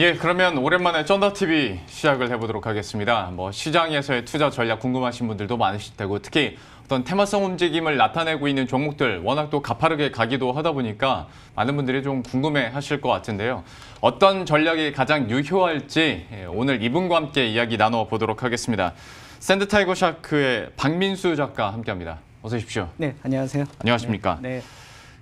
예, 그러면 오랜만에 쩐더TV 시작을 해보도록 하겠습니다. 시장에서의 투자 전략 궁금하신 분들도 많으실 테고, 특히 어떤 테마성 움직임을 나타내고 있는 종목들 워낙 또 가파르게 가기도 하다 보니까 많은 분들이 좀 궁금해 하실 것 같은데요. 어떤 전략이 가장 유효할지 오늘 이분과 함께 이야기 나눠보도록 하겠습니다. 샌드타이거 샤크의 박민수 작가 함께합니다. 어서 오십시오. 네, 안녕하세요. 안녕하십니까. 네.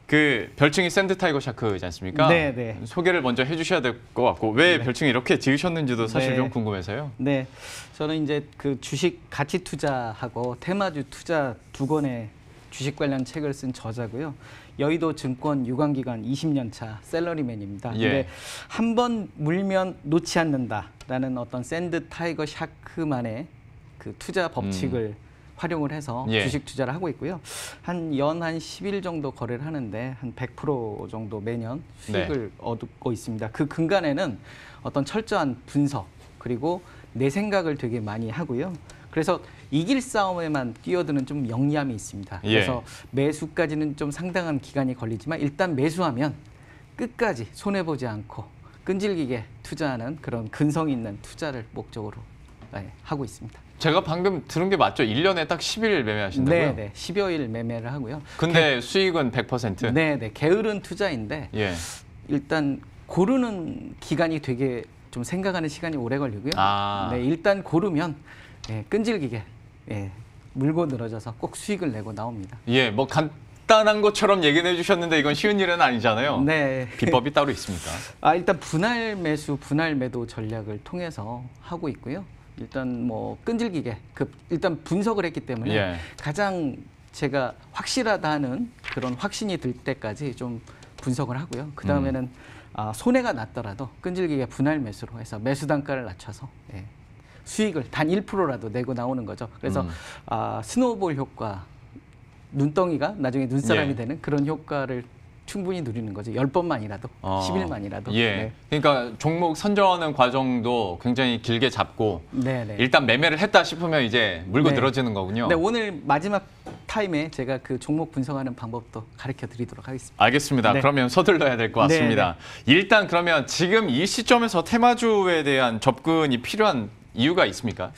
그 별칭이 샌드타이거 샤크이지 않습니까? 네, 네. 소개를 먼저 해주셔야 될 것 같고 왜 네. 별칭이 이렇게 지으셨는지도 사실 네. 좀 궁금해서요. 네, 저는 이제 그 주식 가치 투자하고 테마주 투자 두 권의 주식 관련 책을 쓴 저자고요. 여의도 증권 유관기관 20년 차 셀러리맨입니다. 예. 근데 한 번 물면 놓지 않는다라는 어떤 샌드타이거 샤크만의 그 투자 법칙을 활용을 해서 예. 주식 투자를 하고 있고요. 한 10일 정도 거래를 하는데 한 100% 정도 매년 수익을 얻고 있습니다. 그 근간에는 어떤 철저한 분석 그리고 내 생각을 되게 많이 하고요. 그래서 이길 싸움에만 뛰어드는 좀 영리함이 있습니다. 예. 그래서 매수까지는 좀 상당한 기간이 걸리지만 일단 매수하면 끝까지 손해보지 않고 끈질기게 투자하는 그런 근성 있는 투자를 목적으로 하고 있습니다. 제가 방금 들은 게 맞죠? 1년에 딱 10일 매매하신다고요? 네, 10여일 매매를 하고요. 근데 수익은 100%? 네, 게으른 투자인데 예. 일단 고르는 기간이 되게 좀 생각하는 시간이 오래 걸리고요. 아. 네, 일단 고르면 끈질기게 물고 늘어져서 꼭 수익을 내고 나옵니다. 예, 간단한 것처럼 얘기해 주셨는데 이건 쉬운 일은 아니잖아요. 네. 비법이 따로 있습니까? 일단 분할 매수, 분할 매도 전략을 통해서 하고 있고요. 일단 끈질기게 일단 분석을 했기 때문에 예. 가장 제가 확실하다 하는 그런 확신이 들 때까지 좀 분석을 하고요. 그 다음에는 손해가 났더라도 끈질기게 분할 매수로 해서 매수 단가를 낮춰서 수익을 단 1%라도 내고 나오는 거죠. 그래서 스노우볼 효과, 눈덩이가 나중에 눈사람이 예. 되는 그런 효과를 충분히 누리는 거죠. 10번만이라도, 10일만이라도. 예. 네. 그러니까 종목 선정하는 과정도 굉장히 길게 잡고 네. 일단 매매를 했다 싶으면 이제 물고 네. 늘어지는 거군요. 네, 오늘 마지막 타임에 제가 그 종목 분석하는 방법도 가르쳐 드리도록 하겠습니다. 알겠습니다. 네. 그러면 서둘러야 될 것 같습니다. 일단 그러면 지금 이 시점에서 테마주에 대한 접근이 필요한 이유가 있습니까?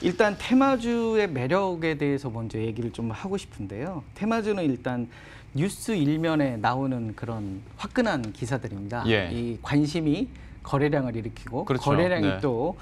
일단 테마주의 매력에 대해서 먼저 얘기를 좀 하고 싶은데요. 테마주는 일단 뉴스 일면에 나오는 그런 화끈한 기사들입니다. 예. 이 관심이 거래량을 일으키고 그렇죠. 거래량이 네. 또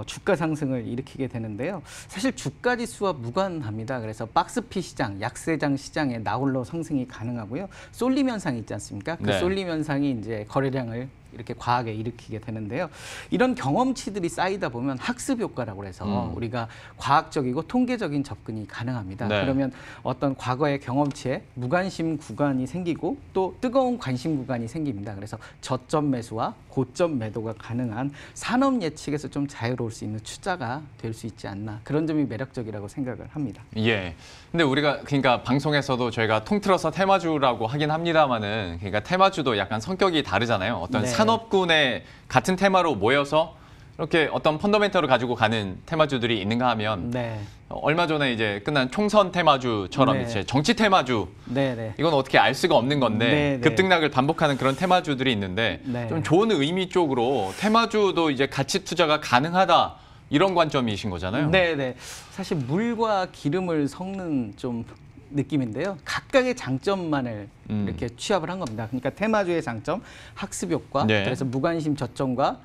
주가 상승을 일으키게 되는데요. 사실 주가 지수와 무관합니다. 그래서 박스피 시장, 약세장 시장에 나홀로 상승이 가능하고요. 쏠림 현상이 있지 않습니까? 그 네. 쏠림 현상이 이제 거래량을 이렇게 과하게 일으키게 되는데요. 이런 경험치들이 쌓이다 보면 학습 효과라고 해서 우리가 과학적이고 통계적인 접근이 가능합니다. 네. 그러면 어떤 과거의 경험치에 무관심 구간이 생기고 또 뜨거운 관심 구간이 생깁니다. 그래서 저점 매수와 고점 매도가 가능한 산업 예측에서 좀 자유로울 수 있는 투자가 될 수 있지 않나. 그런 점이 매력적이라고 생각을 합니다. 예. 근데 우리가 그러니까 방송에서도 저희가 통틀어서 테마주라고 하긴 합니다만은 그러니까 테마주도 약간 성격이 다르잖아요. 어떤 네. 산업군의 같은 테마로 모여서 이렇게 어떤 펀더멘털을 가지고 가는 테마주들이 있는가 하면 네. 얼마 전에 이제 끝난 총선 테마주처럼 네. 이제 정치 테마주 네. 이건 어떻게 알 수가 없는 건데 네. 급등락을 반복하는 그런 테마주들이 있는데 네. 좀 좋은 의미 쪽으로 테마주도 이제 가치 투자가 가능하다 이런 관점이신 거잖아요. 네. 사실 물과 기름을 섞는 좀 느낌인데요. 각각의 장점만을 이렇게 취합을 한 겁니다. 그러니까 테마주의 장점, 학습 효과, 네. 그래서 무관심 저점과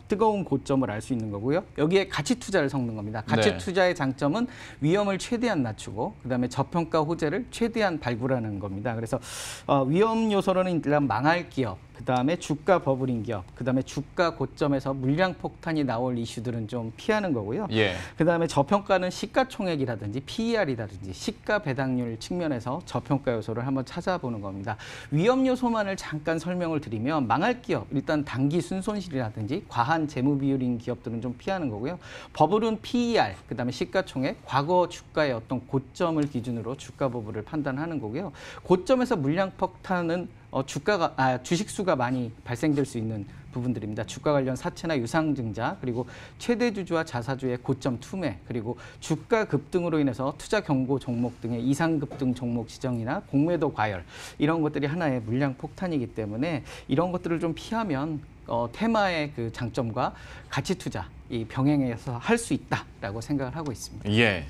뜨거운 고점을 알 수 있는 거고요. 여기에 가치 투자를 섞는 겁니다. 가치 네. 투자의 장점은 위험을 최대한 낮추고 그다음에 저평가 호재를 최대한 발굴하는 겁니다. 그래서 위험 요소로는 일단 망할 기업, 그다음에 주가 버블인 기업, 그다음에 주가 고점에서 물량 폭탄이 나올 이슈들은 좀 피하는 거고요. 예. 그다음에 저평가는 시가총액이라든지 PER이라든지 시가 배당률 측면에서 저평가 요소를 한번 찾아보는 겁니다. 위험 요소만을 잠깐 설명을 드리면 망할 기업, 일단 단기 순손실이라든지 과한 재무 비율인 기업들은 좀 피하는 거고요. 버블은 PER, 그다음에 시가총액, 과거 주가의 어떤 고점을 기준으로 주가 버블을 판단하는 거고요. 고점에서 물량 폭탄은 주식 수가 많이 발생될 수 있는 부분들입니다. 주가 관련 사채나 유상증자, 그리고 최대 주주와 자사주의 고점 투매, 그리고 주가 급등으로 인해서 투자 경고 종목 등의 이상 급등 종목 지정이나 공매도 과열, 이런 것들이 하나의 물량 폭탄이기 때문에 이런 것들을 좀 피하면 테마의 그 장점과 가치 투자 이 병행해서 할 수 있다라고 생각을 하고 있습니다. 예.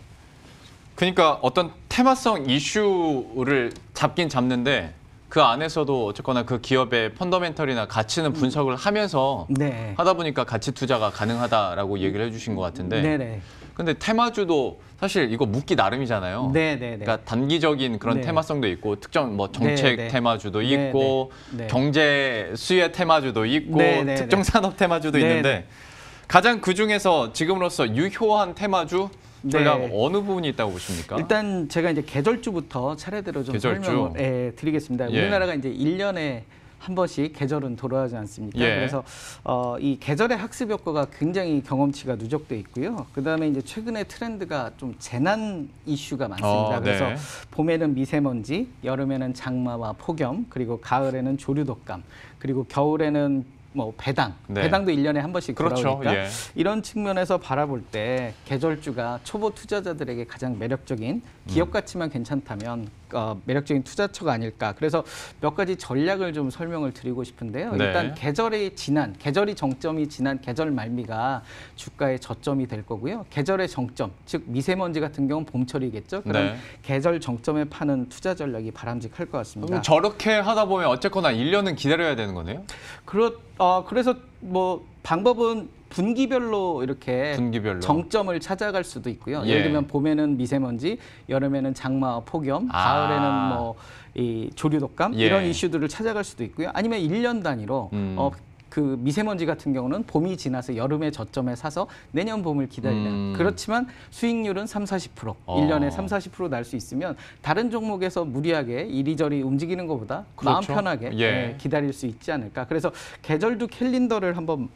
그러니까 어떤 테마성 이슈를 잡긴 잡는데 그 안에서도 어쨌거나 그 기업의 펀더멘털이나 가치는 분석을 하면서 네. 하다 보니까 가치 투자가 가능하다라고 얘기를 해주신 것 같은데. 네네. 근데 테마주도 사실 이거 묻기 나름이잖아요. 네네네. 그러니까 단기적인 그런 네. 테마성도 있고 특정 뭐 정책 네, 네. 테마주도 네, 있고 네. 경제 수혜 테마주도 있고 네, 네, 특정 네. 산업 테마주도 네, 있는데 네. 가장 그 중에서 지금으로서 유효한 테마주 전략 네. 어느 부분이 있다고 보십니까? 일단 제가 이제 계절주부터 차례대로 좀 계절주. 설명을 드리겠습니다. 예. 우리나라가 이제 1년에 한 번씩 계절은 돌아가지 않습니까? 예. 그래서 이 계절의 학습 효과가 굉장히 경험치가 누적돼 있고요. 그다음에 이제 최근에 트렌드가 좀 재난 이슈가 많습니다. 그래서 네. 봄에는 미세먼지, 여름에는 장마와 폭염, 그리고 가을에는 조류독감, 그리고 겨울에는 뭐 배당, 네. 배당도 1년에 한 번씩 그렇죠. 돌아오니까 예. 이런 측면에서 바라볼 때 계절주가 초보 투자자들에게 가장 매력적인 기업 가치만 괜찮다면 매력적인 투자처가 아닐까. 그래서 몇 가지 전략을 좀 설명을 드리고 싶은데요. 네. 일단 계절이 정점이 지난 계절 말미가 주가의 저점이 될 거고요. 계절의 정점, 즉 미세먼지 같은 경우는 봄철이겠죠. 그럼 네. 계절 정점에 파는 투자 전략이 바람직할 것 같습니다. 그럼 저렇게 하다 보면 어쨌거나 1년은 기다려야 되는 거네요? 그래서 뭐 방법은 분기별로 이렇게 분기별로. 정점을 찾아갈 수도 있고요. 예. 예를 들면 봄에는 미세먼지, 여름에는 장마와 폭염, 아. 가을에는 뭐 이 조류독감 예. 이런 이슈들을 찾아갈 수도 있고요. 아니면 1년 단위로 그 미세먼지 같은 경우는 봄이 지나서 여름의 저점에 사서 내년 봄을 기다리는. 그렇지만 수익률은 30-40%, 1년에 30-40% 날 수 있으면 다른 종목에서 무리하게 이리저리 움직이는 것보다 마음 그렇죠. 편하게 예. 기다릴 수 있지 않을까. 그래서 계절도 캘린더를 한번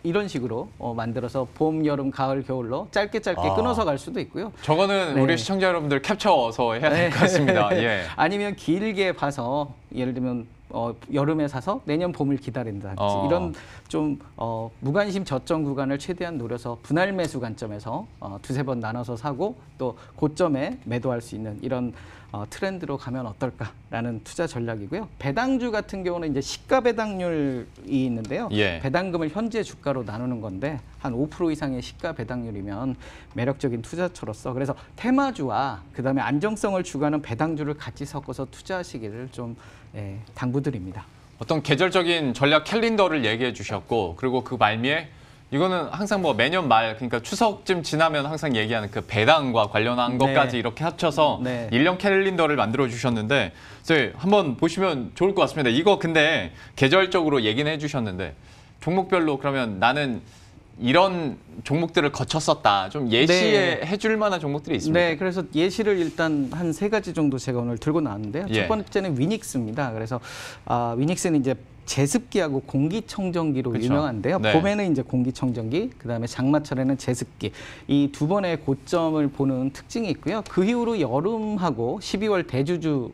이런 식으로 만들어서 봄, 여름, 가을, 겨울로 짧게 끊어서 갈 수도 있고요. 저거는 네. 우리 시청자 여러분들 캡처해서 해야 될 것 같습니다. 예. 아니면 길게 봐서 예를 들면 여름에 사서 내년 봄을 기다린다든지 이런 좀 무관심 저점 구간을 최대한 노려서 분할 매수 관점에서 두세 번 나눠서 사고 또 고점에 매도할 수 있는 이런 트렌드로 가면 어떨까라는 투자 전략이고요. 배당주 같은 경우는 이제 시가 배당률이 있는데요. 예. 배당금을 현재 주가로 나누는 건데 한 5% 이상의 시가 배당률이면 매력적인 투자처로서 그래서 테마주와 그다음에 안정성을 추구하는 배당주를 같이 섞어서 투자하시기를 좀 당부드립니다. 어떤 계절적인 전략 캘린더를 얘기해 주셨고 그리고 그 말미에 이거는 항상 뭐 매년 말 그러니까 추석쯤 지나면 항상 얘기하는 그 배당과 관련한 네. 것까지 이렇게 합쳐서 네. 1년 캘린더를 만들어 주셨는데 저희 한번 보시면 좋을 것 같습니다. 이거 근데 계절적으로 얘기는 해 주셨는데 종목별로 그러면 나는 이런 종목들을 거쳤었다. 좀 예시해 줄 만한 종목들이 있습니다. 네, 그래서 예시를 일단 한 3가지 정도 제가 오늘 들고 나왔는데요. 예. 첫 번째는 위닉스입니다. 그래서 위닉스는 이제 제습기하고 공기청정기로 그쵸. 유명한데요. 네. 봄에는 이제 공기청정기, 그다음에 장마철에는 제습기. 이 두 번의 고점을 보는 특징이 있고요. 그 이후로 여름하고 12월 대주주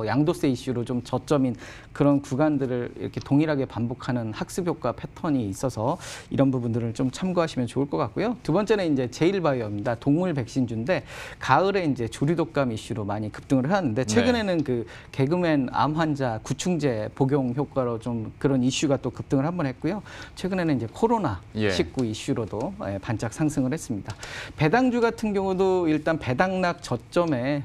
양도세 이슈로 좀 저점인 그런 구간들을 이렇게 동일하게 반복하는 학습 효과 패턴이 있어서 이런 부분들을 좀 참고하시면 좋을 것 같고요. 두 번째는 이제 제일바이오입니다. 동물 백신주인데 가을에 이제 조류독감 이슈로 많이 급등을 하는데 최근에는 그 개그맨 암 환자 구충제 복용 효과로 좀 그런 이슈가 또 급등을 한번 했고요. 최근에는 이제 코로나 19 이슈로도 반짝 상승을 했습니다. 배당주 같은 경우도 일단 배당락 저점에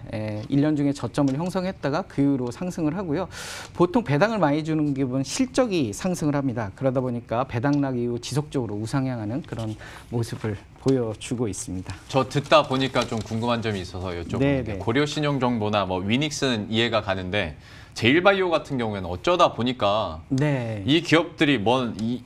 1년 중에 저점을 형성했다가 그 이후로 상승을 하고요. 보통 배당을 많이 주는 기업은 실적이 상승을 합니다. 그러다 보니까 배당락 이후 지속적으로 우상향하는 그런 모습을 보여주고 있습니다. 저 듣다 보니까 좀 궁금한 점이 있어서 여쭤보는데 고려신용정보나 뭐 위닉스는 이해가 가는데 제일바이오 같은 경우에는 어쩌다 보니까 이 기업들이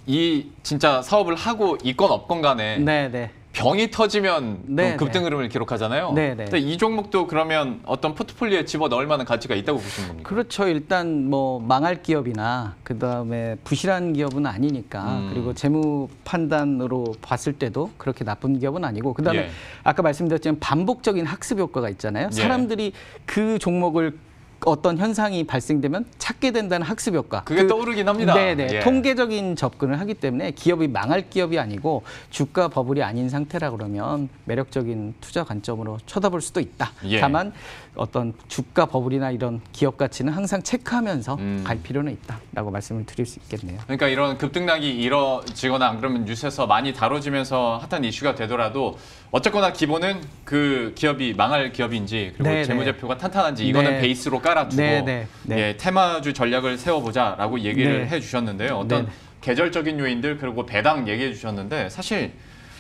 이 진짜 사업을 하고 있건 없건 간에 병이 터지면 좀 급등 흐름을 기록하잖아요. 근데 이 종목도 그러면 어떤 포트폴리오에 집어넣을 만한 가치가 있다고 보시는 겁니까? 그렇죠. 일단 뭐 망할 기업이나 그다음에 부실한 기업은 아니니까 그리고 재무 판단으로 봤을 때도 그렇게 나쁜 기업은 아니고 그다음에 아까 말씀드렸지만 반복적인 학습 효과가 있잖아요. 사람들이 그 종목을 어떤 현상이 발생되면 찾게 된다는 학습 효과. 그게 떠오르긴 합니다. 네네. 예. 통계적인 접근을 하기 때문에 기업이 망할 기업이 아니고 주가 버블이 아닌 상태라 그러면 매력적인 투자 관점으로 쳐다볼 수도 있다. 예. 다만 어떤 주가 버블이나 이런 기업 가치는 항상 체크하면서 갈 필요는 있다라고 말씀을 드릴 수 있겠네요. 그러니까 이런 급등락이 이뤄지거나 안 그러면 뉴스에서 많이 다뤄지면서 핫한 이슈가 되더라도 어쨌거나 기본은 그 기업이 망할 기업인지 그리고 네네. 재무제표가 탄탄한지 이거는 네. 베이스로 깔아두고 네네. 네. 예, 테마주 전략을 세워보자라고 얘기를 네. 해주셨는데요. 어떤 네네. 계절적인 요인들 그리고 배당 얘기해 주셨는데 사실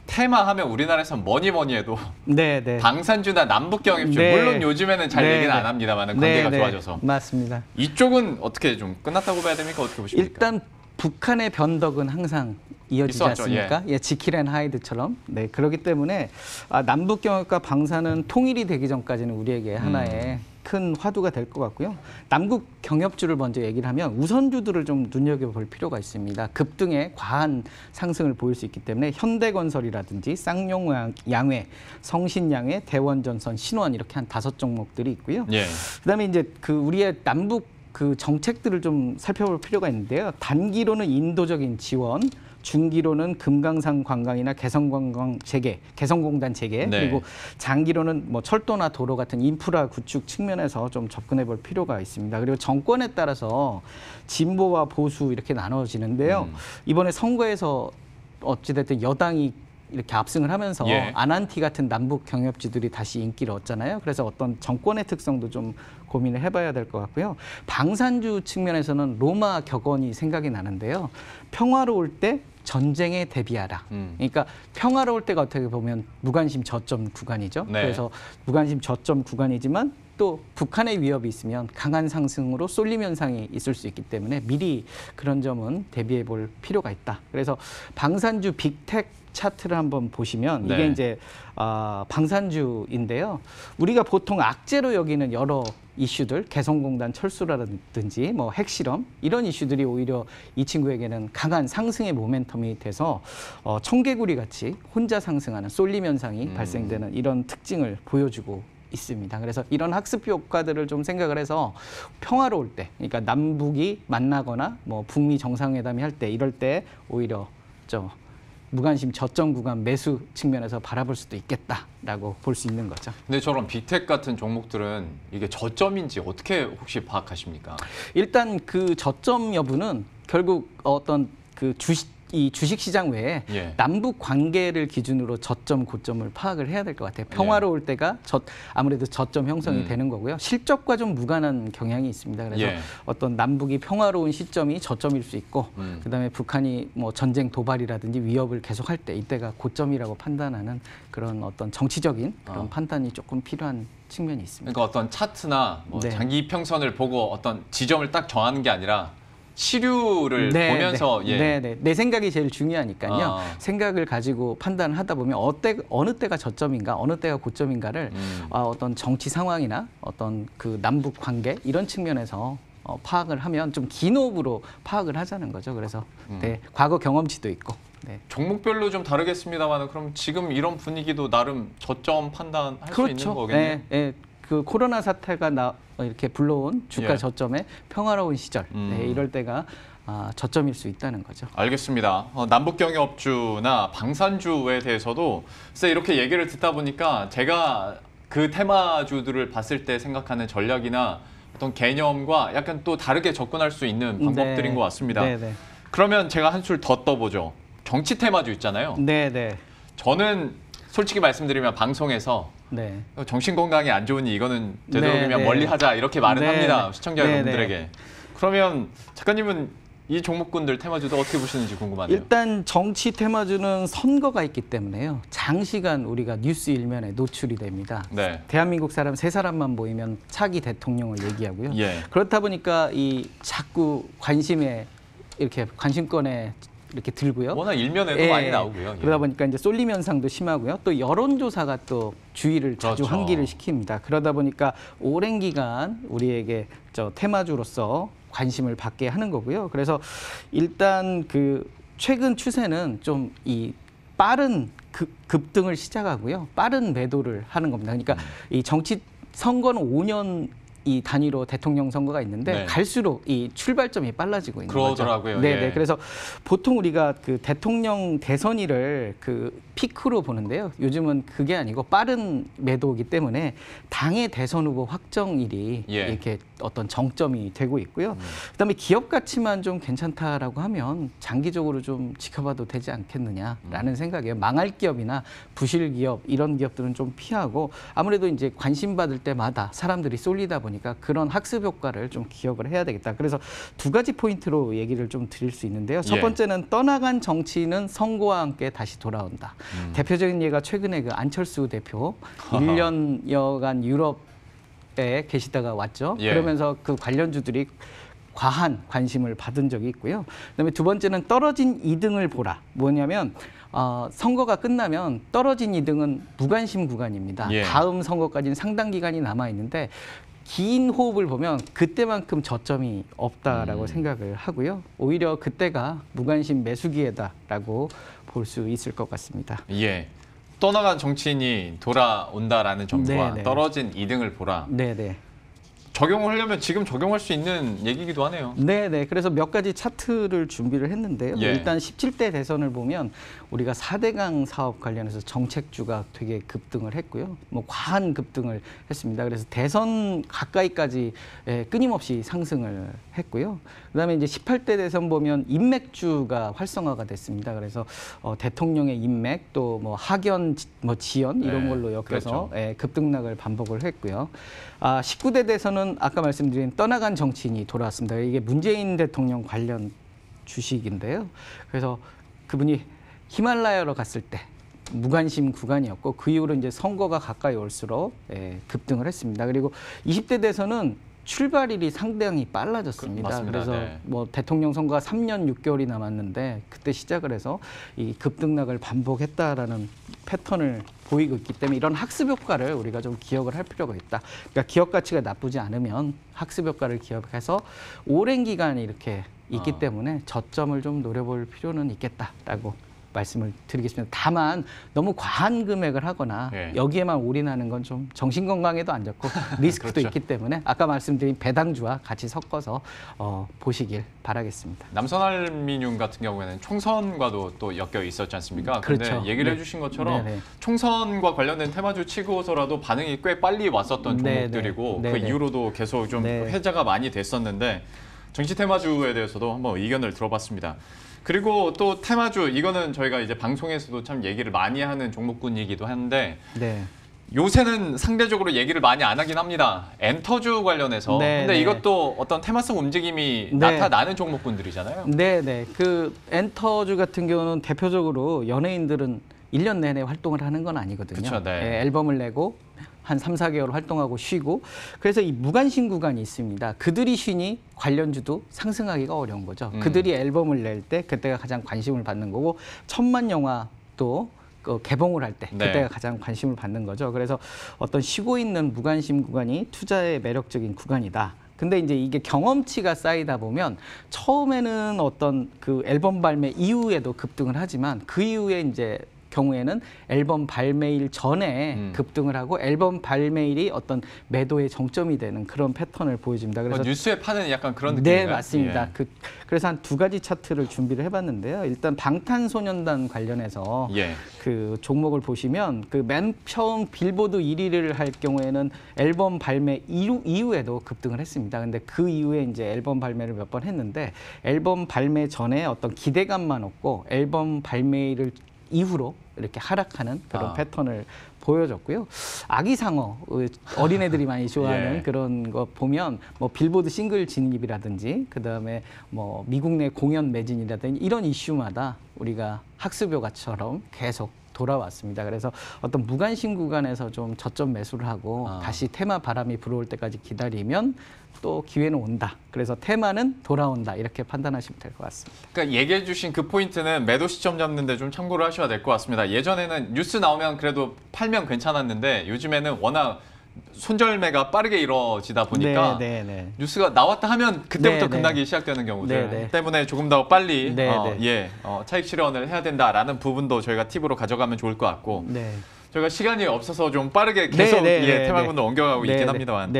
테마 하면 우리나라에선 뭐니 해도 네네. 방산주나 남북경협주 네. 물론 요즘에는 잘 네, 얘기는 네. 안 합니다만 관계가 네네. 좋아져서 맞습니다. 이쪽은 어떻게 좀 끝났다고 봐야 됩니까? 어떻게 보십니까? 일단 북한의 변덕은 항상 이어지지 있었죠. 않습니까? 예, 지킬 앤 하이드처럼. 네, 그렇기 때문에 남북 경협과 방산은 통일이 되기 전까지는 우리에게 하나의 큰 화두가 될 것 같고요. 남북 경협주를 먼저 얘기를 하면 우선주들을 좀 눈여겨볼 필요가 있습니다. 급등의 과한 상승을 보일 수 있기 때문에 현대건설이라든지 쌍용양회, 성신양회, 대원전선, 신원 이렇게 한 5종목들이 있고요. 예. 그다음에 이제 그 우리의 남북 그 정책들을 좀 살펴볼 필요가 있는데요. 단기로는 인도적인 지원, 중기로는 금강산 관광이나 개성관광 재개, 개성공단 재개, 네. 그리고 장기로는 뭐 철도나 도로 같은 인프라 구축 측면에서 좀 접근해 볼 필요가 있습니다. 그리고 정권에 따라서 진보와 보수 이렇게 나눠지는데요. 이번에 선거에서 어찌됐든 여당이 이렇게 압승을 하면서 예. 아난티 같은 남북 경협지들이 다시 인기를 얻잖아요. 그래서 어떤 정권의 특성도 좀 고민을 해봐야 될 것 같고요. 방산주 측면에서는 로마 격언이 생각이 나는데요. 평화로울 때 전쟁에 대비하라. 그러니까 평화로울 때가 어떻게 보면 무관심 저점 구간이죠. 네. 그래서 무관심 저점 구간이지만 또 북한의 위협이 있으면 강한 상승으로 쏠림 현상이 있을 수 있기 때문에 미리 그런 점은 대비해 볼 필요가 있다. 그래서 방산주 빅텍 차트를 한번 보시면 네. 이게 이제 방산주인데요. 우리가 보통 악재로 여기는 여러 이슈들, 개성공단 철수라든지 뭐 핵실험 이런 이슈들이 오히려 이 친구에게는 강한 상승의 모멘텀이 돼서 청개구리 같이 혼자 상승하는 쏠림 현상이 발생되는 이런 특징을 보여주고 있습니다. 그래서 이런 학습 효과들을 좀 생각을 해서 평화로울 때, 그러니까 남북이 만나거나 뭐 북미 정상회담이 할 때 이럴 때 오히려 좀 무관심 저점 구간 매수 측면에서 바라볼 수도 있겠다라고 볼 수 있는 거죠. 근데 저런 빅텍 같은 종목들은 이게 저점인지 어떻게 혹시 파악하십니까? 일단 그 저점 여부는 결국 어떤 그 이 주식시장 외에 예. 남북 관계를 기준으로 저점, 고점을 파악을 해야 될 것 같아요. 평화로울 때가 아무래도 저점 형성이 되는 거고요. 실적과 좀 무관한 경향이 있습니다. 그래서 예. 어떤 남북이 평화로운 시점이 저점일 수 있고 그다음에 북한이 뭐 전쟁 도발이라든지 위협을 계속할 때 이때가 고점이라고 판단하는 그런 어떤 정치적인 그런 판단이 조금 필요한 측면이 있습니다. 그러니까 어떤 차트나 뭐 네. 장기 평선을 보고 어떤 지점을 딱 정하는 게 아니라 시류를 보면서 예. 내 생각이 제일 중요하니까요. 아. 생각을 가지고 판단을 하다 보면 어느 때가 저점인가, 어느 때가 고점인가를 어떤 정치 상황이나 어떤 그 남북 관계 이런 측면에서 파악을 하면 좀 긴 호흡으로 파악을 하자는 거죠. 그래서 네, 과거 경험치도 있고. 네. 종목별로 좀 다르겠습니다만 그럼 지금 이런 분위기도 나름 저점 판단할 수 있는 거겠네요. 네, 네. 그 코로나 사태가 이렇게 불러온 주가 예. 저점의 평화로운 시절, 네, 이럴 때가 저점일 수 있다는 거죠. 알겠습니다. 남북경협주나 방산주에 대해서도 글쎄 이렇게 얘기를 듣다 보니까 제가 그 테마주들을 봤을 때 생각하는 전략이나 어떤 개념과 약간 또 다르게 접근할 수 있는 방법들인 네. 것 같습니다. 네. 그러면 제가 한 줄 더 떠보죠. 정치 테마주 있잖아요. 네. 저는 솔직히 말씀드리면 방송에서 네. 정신 건강에 안 좋으니 이거는 되도록이면 네. 멀리하자 이렇게 말은 네. 합니다. 시청자 네. 여러분들에게. 그러면 작가님은 이 종목군들 테마주도 어떻게 보시는지 궁금하네요. 일단 정치 테마주는 선거가 있기 때문에요. 장시간 우리가 뉴스 일면에 노출이 됩니다. 네. 대한민국 사람 3사람만 모이면 차기 대통령을 얘기하고요. 예. 그렇다 보니까 이 자꾸 관심에 이렇게 관심권에 이렇게 들고요. 워낙 일면에도 많이 나오고요. 예. 그러다 보니까 이제 쏠림 현상도 심하고요. 또 여론조사가 또 주의를 자주 그렇죠. 환기를 시킵니다. 그러다 보니까 오랜 기간 우리에게 테마주로서 관심을 받게 하는 거고요. 그래서 일단 그 최근 추세는 좀 이 빠른 급등을 시작하고요. 빠른 매도를 하는 겁니다. 그러니까 이 정치 선거는 5년 이 단위로 대통령 선거가 있는데 네. 갈수록 이 출발점이 빨라지고 있는 그러더라고요. 거죠. 네네. 예. 그래서 보통 우리가 그 대통령 대선일을 그 피크로 보는데요. 요즘은 그게 아니고 빠른 매도이기 때문에 당의 대선 후보 확정일이 예. 이렇게 어떤 정점이 되고 있고요. 그다음에 기업 가치만 좀 괜찮다라고 하면 장기적으로 좀 지켜봐도 되지 않겠느냐라는 생각이에요. 망할 기업이나 부실 기업 이런 기업들은 좀 피하고 아무래도 이제 관심 받을 때마다 사람들이 쏠리다 보니까 그런 학습 효과를 좀 기억을 해야 되겠다. 그래서 두 가지 포인트로 얘기를 좀 드릴 수 있는데요. 첫 예. 번째는 떠나간 정치인은 선거와 함께 다시 돌아온다. 대표적인 예가 최근에 그 안철수 대표 1년여간 유럽에 계시다가 왔죠. 예. 그러면서 그 관련주들이 과한 관심을 받은 적이 있고요. 그다음에 두 번째는 떨어진 2등을 보라. 뭐냐면 선거가 끝나면 떨어진 2등은 무관심 구간입니다. 예. 다음 선거까지는 상당 기간이 남아 있는데 긴 호흡을 보면 그때만큼 저점이 없다라고 생각을 하고요. 오히려 그때가 무관심 매수기회다라고 볼 수 있을 것 같습니다. 예. 떠나간 정치인이 돌아온다라는 점과 네네. 떨어진 2등을 보라. 네네. 적용을 하려면 지금 적용할 수 있는 얘기이기도 하네요. 네네. 그래서 몇 가지 차트를 준비를 했는데요. 예. 일단 17대 대선을 보면 우리가 4대강 사업 관련해서 정책주가 되게 급등을 했고요. 뭐 과한 급등을 했습니다. 그래서 대선 가까이까지 끊임없이 상승을 했고요. 그다음에 이제 18대 대선 보면 인맥주가 활성화가 됐습니다. 그래서 대통령의 인맥 또 뭐 학연, 뭐 지연 이런 네, 걸로 엮여서 그렇죠. 급등락을 반복을 했고요. 19대 대선은 아까 말씀드린 떠나간 정치인이 돌아왔습니다. 이게 문재인 대통령 관련 주식인데요. 그래서 그분이 히말라야로 갔을 때 무관심 구간이었고 그 이후로 이제 선거가 가까이 올수록 급등을 했습니다. 그리고 20대 대선은 출발일이 상당히 빨라졌습니다. 맞습니다. 그래서 네. 뭐 대통령 선거가 3년 6개월이 남았는데 그때 시작을 해서 이 급등락을 반복했다라는 패턴을 보이고 있기 때문에 이런 학습 효과를 우리가 좀 기억을 할 필요가 있다. 그러니까 기업 가치가 나쁘지 않으면 학습 효과를 기억해서 오랜 기간 이렇게 있기 때문에 저점을 좀 노려볼 필요는 있겠다라고 말씀을 드리겠습니다. 다만 너무 과한 금액을 하거나 예. 여기에만 올인하는 건 좀 정신 건강에도 안 좋고 리스크도 그렇죠. 있기 때문에 아까 말씀드린 배당주와 같이 섞어서 보시길 바라겠습니다. 남선알미늄 같은 경우에는 총선과도 또 엮여 있었지 않습니까? 근데 그렇죠. 얘기를 네. 해주신 것처럼 네네. 총선과 관련된 테마주 치고서라도 반응이 꽤 빨리 왔었던 네네. 종목들이고 그 네네. 이후로도 계속 좀 네. 회자가 많이 됐었는데 정치 테마주에 대해서도 한번 의견을 들어봤습니다. 그리고 또 테마주 이거는 저희가 이제 방송에서도 참 얘기를 많이 하는 종목군이기도 한데 네. 요새는 상대적으로 얘기를 많이 안 하긴 합니다. 엔터주 관련해서. 네, 근데 네. 이것도 어떤 테마성 움직임이 네. 나타나는 종목군들이잖아요. 네네. 그 엔터주 같은 경우는 대표적으로 연예인들은 1년 내내 활동을 하는 건 아니거든요. 그쵸, 네. 앨범을 내고 한 3, 4개월 활동하고 쉬고 그래서 이 무관심 구간이 있습니다. 그들이 쉬니 관련주도 상승하기가 어려운 거죠. 그들이 앨범을 낼 때 그때가 가장 관심을 받는 거고 천만 영화도 개봉을 할 때 네. 그때가 가장 관심을 받는 거죠. 그래서 어떤 쉬고 있는 무관심 구간이 투자의 매력적인 구간이다. 근데 이제 이게 경험치가 쌓이다 보면 처음에는 어떤 그 앨범 발매 이후에도 급등을 하지만 그 이후에 이제 경우에는 앨범 발매일 전에 급등을 하고 앨범 발매일이 어떤 매도의 정점이 되는 그런 패턴을 보여줍니다. 그래서 뉴스에 파는 약간 그런 느낌인가요? 네, 맞습니다. 예. 그래서 한 두 가지 차트를 준비를 해봤는데요. 일단 방탄소년단 관련해서 예. 그 종목을 보시면 그 맨 처음 빌보드 1위를 할 경우에는 앨범 발매 이후에도 급등을 했습니다. 근데 그 이후에 이제 앨범 발매를 몇 번 했는데 앨범 발매 전에 어떤 기대감만 없고 앨범 발매를 이후로 이렇게 하락하는 그런 패턴을 보여줬고요. 아기상어, 어린애들이 많이 좋아하는 예. 그런 거 보면 뭐 빌보드 싱글 진입이라든지 그다음에 뭐 미국 내 공연 매진이라든지 이런 이슈마다 우리가 학습효과처럼 계속 돌아왔습니다. 그래서 어떤 무관심 구간에서 좀 저점 매수를 하고 다시 테마 바람이 불어올 때까지 기다리면 또 기회는 온다. 그래서 테마는 돌아온다. 이렇게 판단하시면 될 것 같습니다. 그러니까 얘기해 주신 그 포인트는 매도 시점 잡는 데 좀 참고를 하셔야 될 것 같습니다. 예전에는 뉴스 나오면 그래도 팔면 괜찮았는데 요즘에는 워낙 손절매가 빠르게 이루어지다 보니까 뉴스가 나왔다 하면 그때부터 급락이 시작되는 경우들 때문에 조금 더 빨리 차익 실현을 해야 된다라는 부분도 저희가 팁으로 가져가면 좋을 것 같고 저희가 시간이 없어서 좀 빠르게 계속 테마군을 옮겨가고 있긴 합니다만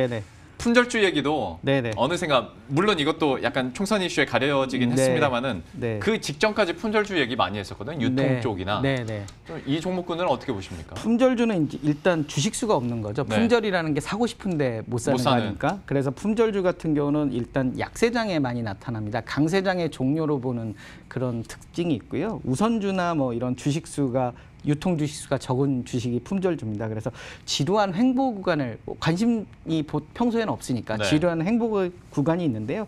품절주 얘기도 네네. 어느샌가 물론 이것도 약간 총선 이슈에 가려지긴 네. 했습니다만은 네. 그 직전까지 품절주 얘기 많이 했었거든요. 유통 네. 쪽이나. 네네. 이 종목군은 어떻게 보십니까? 품절주는 이제 일단 주식수가 없는 거죠. 네. 품절이라는 게 사고 싶은데 못 사는 못 거 사는. 아닙니까? 그래서 품절주 같은 경우는 일단 약세장에 많이 나타납니다. 강세장의 종료로 보는 그런 특징이 있고요. 우선주나 뭐 이런 주식수가 유통 주식수가 적은 주식이 품절주입니다. 그래서 지루한 횡보 구간을 관심이 평소에는 없으니까 네. 지루한 횡보 구간이 있는데요.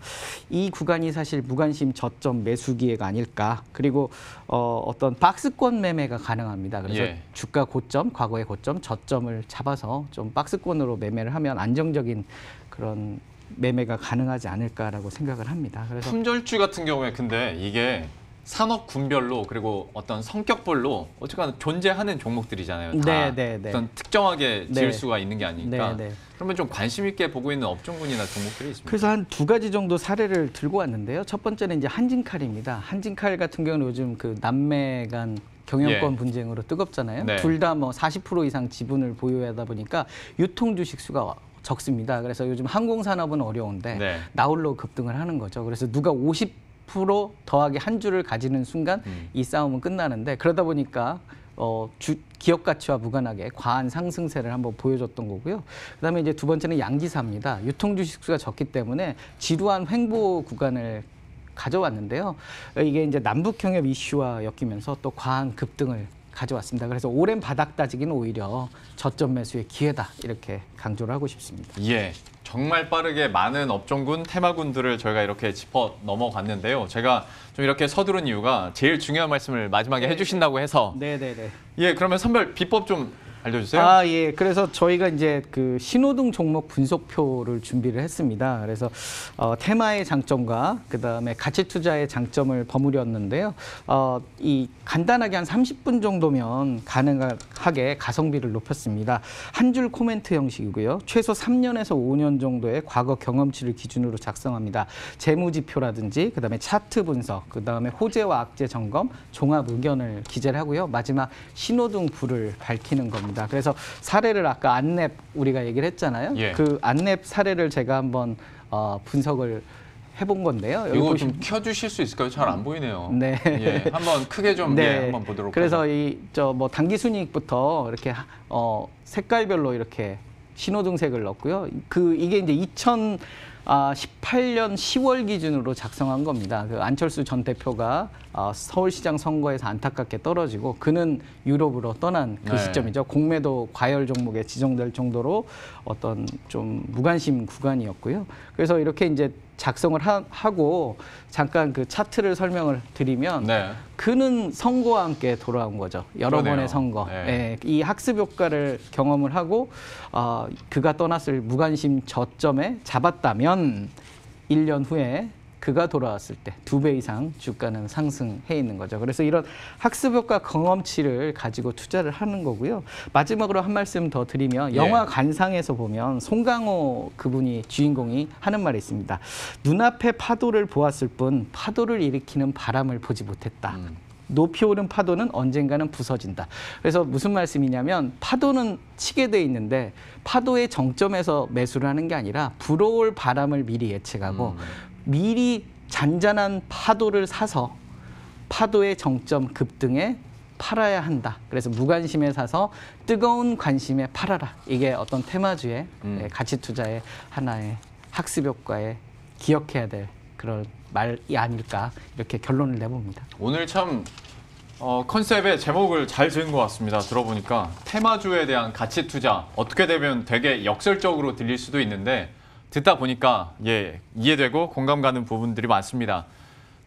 이 구간이 사실 무관심 저점 매수 기회가 아닐까. 그리고 어떤 박스권 매매가 가능합니다. 그래서 예. 주가 고점, 과거의 고점, 저점을 잡아서 좀 박스권으로 매매를 하면 안정적인 그런 매매가 가능하지 않을까라고 생각을 합니다. 그래서 품절주 같은 경우에 근데 이게 산업 군별로 그리고 어떤 성격별로 어쨌거나 존재하는 종목들이잖아요. 다 네. 어떤 특정하게 지을 네. 수가 있는 게 아니니까. 네. 그러면 좀 관심 있게 보고 있는 업종군이나 종목들이 있습니다. 그래서 한 두 가지 정도 사례를 들고 왔는데요. 첫 번째는 이제 한진칼입니다. 한진칼 같은 경우는 요즘 그 남매 간 경영권 예. 분쟁으로 뜨겁잖아요. 네. 둘 다 뭐 40% 이상 지분을 보유하다 보니까 유통 주식수가 적습니다. 그래서 요즘 항공산업은 어려운데 네. 나홀로 급등을 하는 거죠. 그래서 누가 50% 더하기 한 주를 가지는 순간 이 싸움은 끝나는데 그러다 보니까 기업 가치와 무관하게 과한 상승세를 한번 보여줬던 거고요. 그다음에 이제 두 번째는 양지사입니다. 유통 주식수가 적기 때문에 지루한 횡보 구간을 가져왔는데요. 이게 이제 남북 경협 이슈와 엮이면서 또 과한 급등을 가져왔습니다. 그래서 오랜 바닥 다지기는 오히려 저점 매수의 기회다 이렇게 강조를 하고 싶습니다. 예, 정말 빠르게 많은 업종군, 테마군들을 저희가 이렇게 짚어 넘어갔는데요. 제가 좀 이렇게 서두른 이유가 제일 중요한 말씀을 마지막에 해주신다고 해서 네네네. 예, 그러면 선별 비법 좀 알려주세요. 예. 그래서 저희가 이제 그 신호등 종목 분석표를 준비를 했습니다. 그래서 테마의 장점과 그다음에 가치 투자의 장점을 버무렸는데요. 이 간단하게 한 30분 정도면 가능하게 가성비를 높였습니다. 한 줄 코멘트 형식이고요. 최소 3년에서 5년 정도의 과거 경험치를 기준으로 작성합니다. 재무지표라든지 그다음에 차트 분석, 그다음에 호재와 악재 점검, 종합 의견을 기재를 하고요. 마지막 신호등 불을 밝히는 겁니다. 그래서 사례를 아까 안랩 우리가 얘기를 했잖아요. 예. 그 안랩 사례를 제가 한번 분석을 해본 건데요. 여기 이거 보시면- 좀 켜주실 수 있을까요? 잘 안 보이네요. 네. 예, 한번 크게 좀 예, 한번 보도록 그래서 하죠. 뭐 단기 순이익부터 이렇게 색깔별로 이렇게 신호등색을 넣었고요. 이게 이제 2018년 10월 기준으로 작성한 겁니다. 그 안철수 전 대표가 서울시장 선거에서 안타깝게 떨어지고 그는 유럽으로 떠난 그 네. 시점이죠. 공매도 과열 종목에 지정될 정도로 어떤 좀 무관심 구간이었고요. 그래서 이렇게 이제 작성을 하고 잠깐 그 차트를 설명을 드리면 네. 그는 선거와 함께 돌아온 거죠. 여러 그러네요. 번의 선거. 네. 예, 이 학습 효과를 경험을 하고 그가 떠났을 무관심 저점에 잡았다면 1년 후에 그가 돌아왔을 때 2배 이상 주가는 상승해 있는 거죠. 그래서 이런 학습 효과 경험치를 가지고 투자를 하는 거고요. 마지막으로 한 말씀 더 드리면 영화 예. 관상에서 보면 송강호 그분이 주인공이 하는 말이 있습니다. 눈앞에 파도를 보았을 뿐 파도를 일으키는 바람을 보지 못했다. 높이 오른 파도는 언젠가는 부서진다. 그래서 무슨 말씀이냐면 파도는 치게 돼 있는데 파도의 정점에서 매수를 하는 게 아니라 불어올 바람을 미리 예측하고 미리 잔잔한 파도를 사서 파도의 정점 급등에 팔아야 한다. 그래서 무관심에 사서 뜨거운 관심에 팔아라. 이게 어떤 테마주의 가치 투자의 하나의 학습 효과에 기억해야 될 그런 말이 아닐까 이렇게 결론을 내봅니다. 오늘 참 컨셉의 제목을 잘 지은 것 같습니다. 들어보니까 테마주에 대한 가치 투자 어떻게 되면 되게 역설적으로 들릴 수도 있는데 듣다 보니까 예 이해되고 공감 가는 부분들이 많습니다.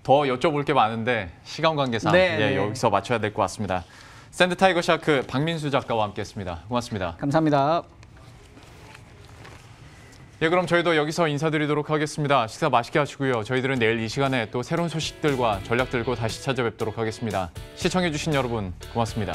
더 여쭤볼 게 많은데 시간 관계상 네. 여기서 맞춰야 될 것 같습니다. 샌드타이거 샤크 박민수 작가와 함께했습니다. 고맙습니다. 감사합니다. 예, 그럼 저희도 여기서 인사드리도록 하겠습니다. 식사 맛있게 하시고요. 저희들은 내일 이 시간에 또 새로운 소식들과 전략들고 다시 찾아뵙도록 하겠습니다. 시청해주신 여러분 고맙습니다.